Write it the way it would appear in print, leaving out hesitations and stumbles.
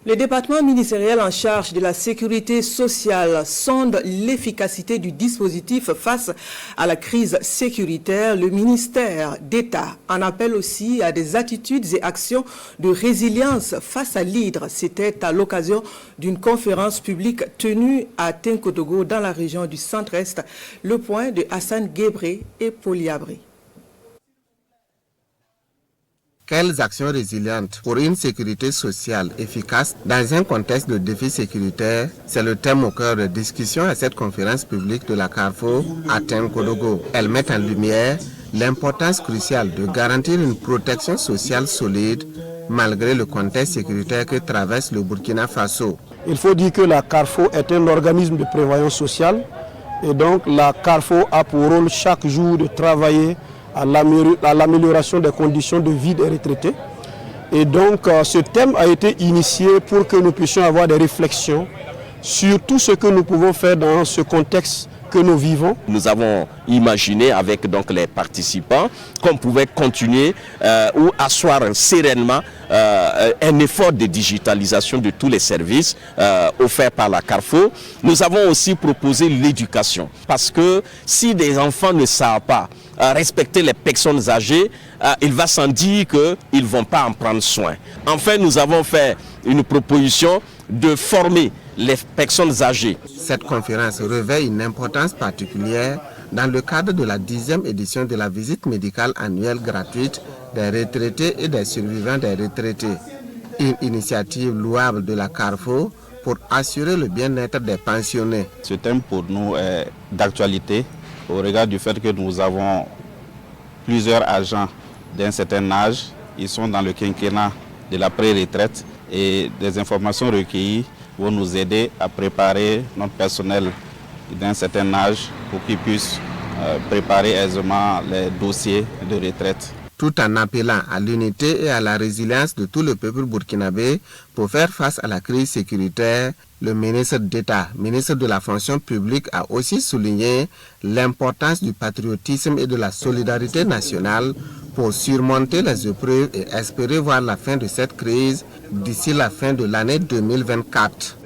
Le département ministériel en charge de la sécurité sociale sonde l'efficacité du dispositif face à la crise sécuritaire. Le ministère d'État en appelle aussi à des attitudes et actions de résilience face à l'hydre. C'était à l'occasion d'une conférence publique tenue à Tenkotogo dans la région du Centre-Est. Le point de Hassan Guébré et Poliabré. Quelles actions résilientes pour une sécurité sociale efficace dans un contexte de défi sécuritaire? C'est le thème au cœur de discussion à cette conférence publique de la Carrefour à Tenkotogo. Elle met en lumière l'importance cruciale de garantir une protection sociale solide malgré le contexte sécuritaire que traverse le Burkina Faso. Il faut dire que la Carrefour est un organisme de prévoyance sociale et donc la Carrefour a pour rôle chaque jour de travailler à l'amélioration des conditions de vie des retraités. Et donc ce thème a été initié pour que nous puissions avoir des réflexions sur tout ce que nous pouvons faire dans ce contexte que nous vivons. Nous avons imaginé avec donc les participants qu'on pouvait continuer ou asseoir sereinement un effort de digitalisation de tous les services offerts par la Carrefour. Nous avons aussi proposé l'éducation parce que si des enfants ne savent pas respecter les personnes âgées, il va sans dire qu'ils ne vont pas en prendre soin. Enfin, nous avons fait une proposition de former les personnes âgées. Cette conférence revêt une importance particulière dans le cadre de la 10e édition de la visite médicale annuelle gratuite des retraités et des survivants des retraités. Une initiative louable de la Carrefour pour assurer le bien-être des pensionnés. Ce thème pour nous est d'actualité au regard du fait que nous avons plusieurs agents d'un certain âge. Ils sont dans le quinquennat de la pré-retraite et des informations recueillies vont nous aider à préparer notre personnel d'un certain âge pour qu'ils puissent préparer aisément les dossiers de retraite. Tout en appelant à l'unité et à la résilience de tout le peuple burkinabé pour faire face à la crise sécuritaire, le ministre d'État, ministre de la fonction publique, a aussi souligné l'importance du patriotisme et de la solidarité nationale pour surmonter les épreuves et espérer voir la fin de cette crise d'ici la fin de l'année 2024.